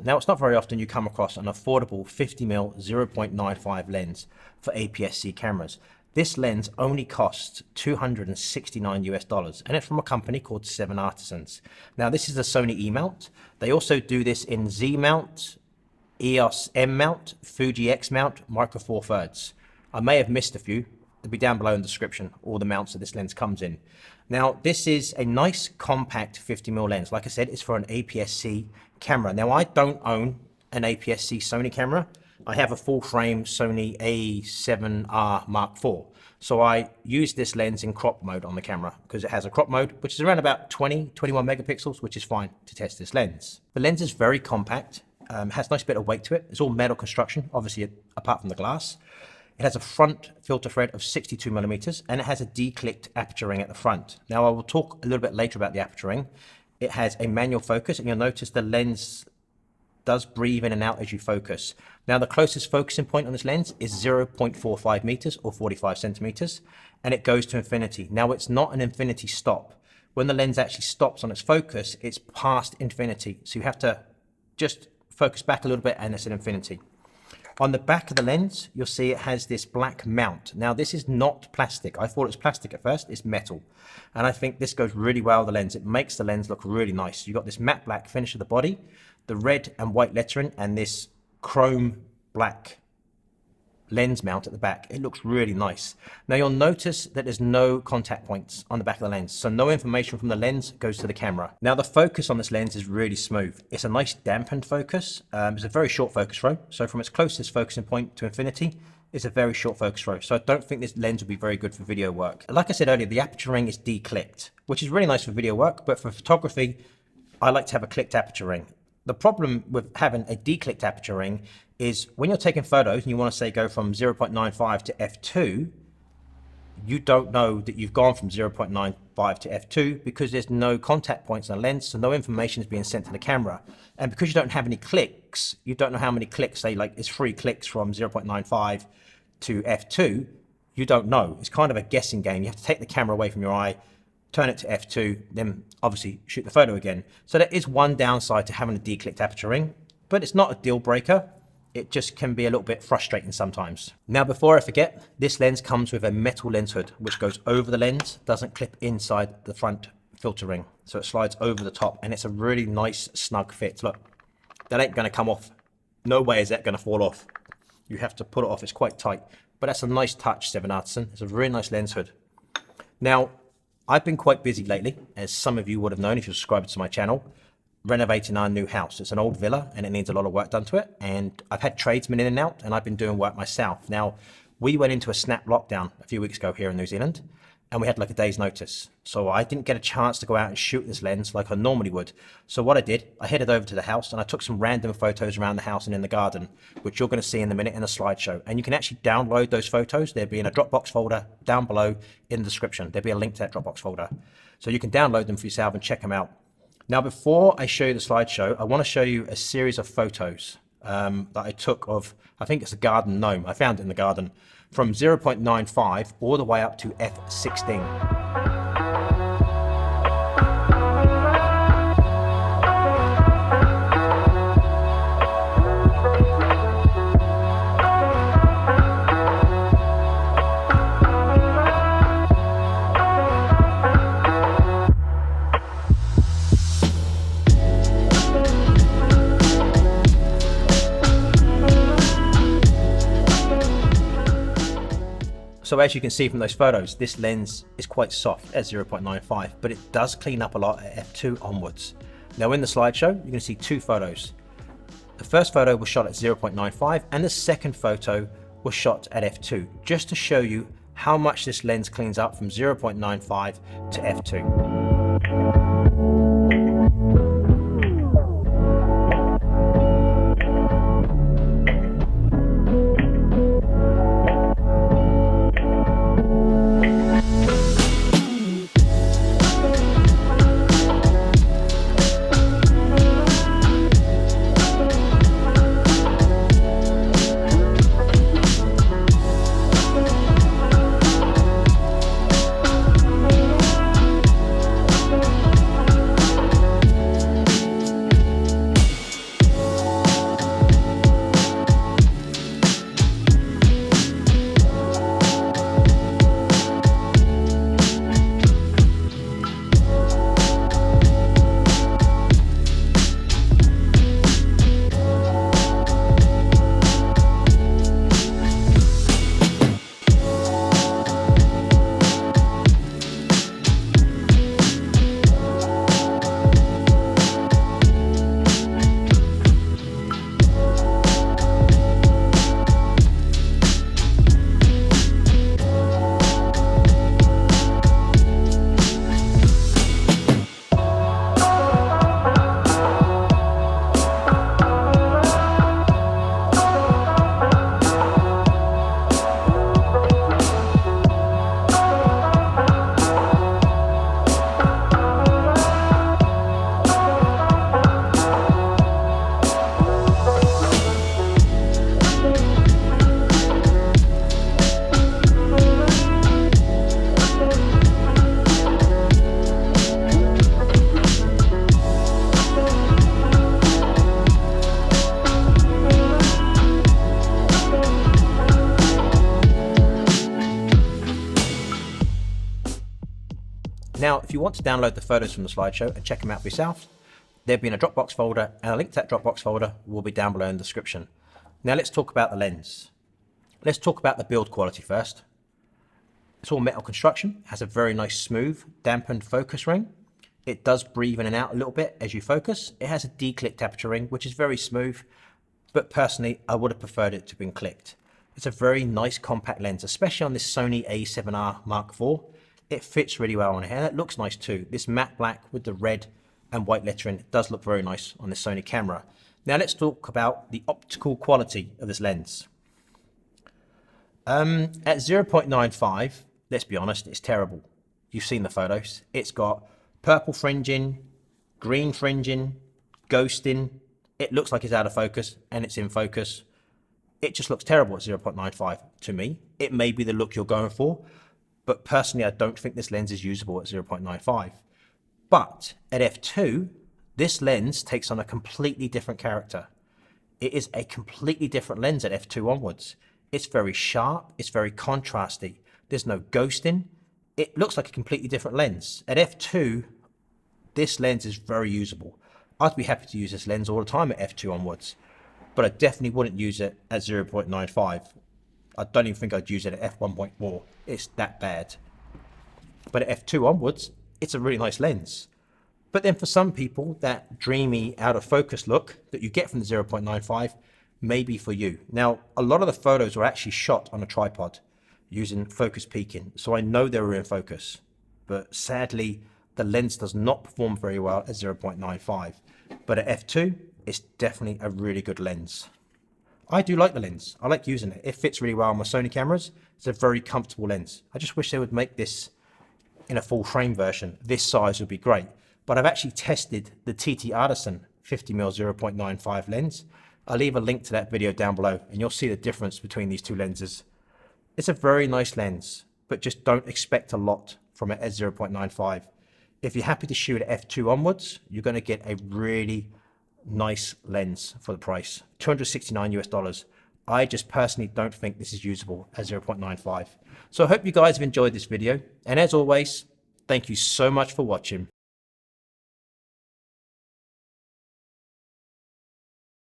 Now, it's not very often you come across an affordable 50mm 0.95 lens for APS-C cameras. This lens only costs $269 and it's from a company called 7artisans. Now, this is a Sony E-Mount. They also do this in Z-Mount, EOS-M mount, Fuji X mount, Micro Four Thirds. I may have missed a few. They'll be down below in the description, all the mounts that this lens comes in. Now, this is a nice compact 50mm lens. Like I said, it's for an APS-C camera. Now, I don't own an APS-C Sony camera. I have a full frame Sony A7R Mark IV. So I use this lens in crop mode on the camera because it has a crop mode, which is around about 20, 21 megapixels, which is fine to test this lens. The lens is very compact, has a nice bit of weight to it. It's all metal construction, obviously apart from the glass. It has a front filter thread of 62mm and it has a declicked aperture ring at the front. Now, I will talk a little bit later about the aperture ring. It has a manual focus and you'll notice the lens does breathe in and out as you focus. Now, the closest focusing point on this lens is 0.45 meters or 45 centimeters, and it goes to infinity. Now, it's not an infinity stop. When the lens actually stops on its focus, it's past infinity. So you have to just focus back a little bit and it's an infinity. On the back of the lens, you'll see it has this black mount. Now, this is not plastic. I thought it was plastic at first. It's metal. And I think this goes really well with the lens. It makes the lens look really nice. You've got this matte black finish of the body, the red and white lettering, and this chrome black lens mount at the back. It looks really nice. Now, you'll notice that there's no contact points on the back of the lens, so no information from the lens goes to the camera. Now, the focus on this lens is really smooth. It's a nice dampened focus. It's a very short focus throw, so from its closest focusing point to infinity, it's a very short focus throw. So I don't think this lens will be very good for video work. Like I said earlier, the aperture ring is declicked, which is really nice for video work, but for photography, I like to have a clicked aperture ring. The problem with having a declicked aperture ring is when you're taking photos and you want to say go from 0.95 to f2, you don't know that you've gone from 0.95 to f2 because there's no contact points on the lens, so no information is being sent to the camera. And because you don't have any clicks, you don't know how many clicks, say like it's 3 clicks from 0.95 to f2, you don't know. It's kind of a guessing game. You have to take the camera away from your eye, turn it to f2, then obviously shoot the photo again. So there is one downside to having a declicked aperture ring, but it's not a deal breaker. It just can be a little bit frustrating sometimes. Now, before I forget, this lens comes with a metal lens hood, which goes over the lens, doesn't clip inside the front filter ring. So it slides over the top and it's a really nice snug fit. Look, that ain't gonna come off. No way is that gonna fall off. You have to pull it off, it's quite tight, but that's a nice touch, 7artisan. It's a really nice lens hood. Now, I've been quite busy lately, as some of you would have known if you're subscribed to my channel, renovating our new house. It's an old villa and it needs a lot of work done to it. And I've had tradesmen in and out and I've been doing work myself. Now, we went into a snap lockdown a few weeks ago here in New Zealand and we had like a day's notice. So I didn't get a chance to go out and shoot this lens like I normally would. So what I did, I headed over to the house and I took some random photos around the house and in the garden, which you're going to see in a minute in a slideshow. And you can actually download those photos. There'll be in a Dropbox folder down below in the description. There'll be a link to that Dropbox folder. So you can download them for yourself and check them out. Now, before I show you the slideshow, I want to show you a series of photos that I took of, I think it's a garden gnome. I found it in the garden from 0.95 all the way up to f16. So as you can see from those photos, this lens is quite soft at 0.95, but it does clean up a lot at f2 onwards. Now in the slideshow, you're going to see 2 photos. The first photo was shot at 0.95 and the second photo was shot at f2, just to show you how much this lens cleans up from 0.95 to f2. if you want to download the photos from the slideshow and check them out for yourself, there'll be in a Dropbox folder, and a link to that Dropbox folder will be down below in the description. Now let's talk about the lens. Let's talk about the build quality first. It's all metal construction, has a very nice smooth, dampened focus ring. It does breathe in and out a little bit as you focus. It has a declicked aperture ring, which is very smooth, but personally, I would have preferred it to have been clicked. It's a very nice compact lens, especially on this Sony A7R Mark IV. It fits really well on here, and it looks nice too. This matte black with the red and white lettering does look very nice on this Sony camera. Now let's talk about the optical quality of this lens. At 0.95, let's be honest, it's terrible. You've seen the photos. It's got purple fringing, green fringing, ghosting. It looks like it's out of focus, and it's in focus. It just looks terrible at 0.95 to me. It may be the look you're going for, but personally, I don't think this lens is usable at 0.95. But at f2, this lens takes on a completely different character. It is a completely different lens at f2 onwards. It's very sharp, it's very contrasty. There's no ghosting. It looks like a completely different lens. At f2, this lens is very usable. I'd be happy to use this lens all the time at f2 onwards, but I definitely wouldn't use it at 0.95. I don't even think I'd use it at f1.4. It's that bad. But at f2 onwards, it's a really nice lens. But then for some people, that dreamy out of focus look that you get from the 0.95 may be for you. Now, a lot of the photos were actually shot on a tripod using focus peaking, so I know they were in focus. But sadly, the lens does not perform very well at 0.95. But at f2, it's definitely a really good lens. I do like the lens. I like using it. It fits really well on my Sony cameras. It's a very comfortable lens. I just wish they would make this in a full frame version. This size would be great. But I've actually tested the APSC 50mm 0.95 lens. I'll leave a link to that video down below, and you'll see the difference between these two lenses. It's a very nice lens, but just don't expect a lot from it at 0.95. If you're happy to shoot at f2 onwards, you're going to get a really nice lens for the price, $269 US. I just personally don't think this is usable at 0.95. So I hope you guys have enjoyed this video, and as always, thank you so much for watching.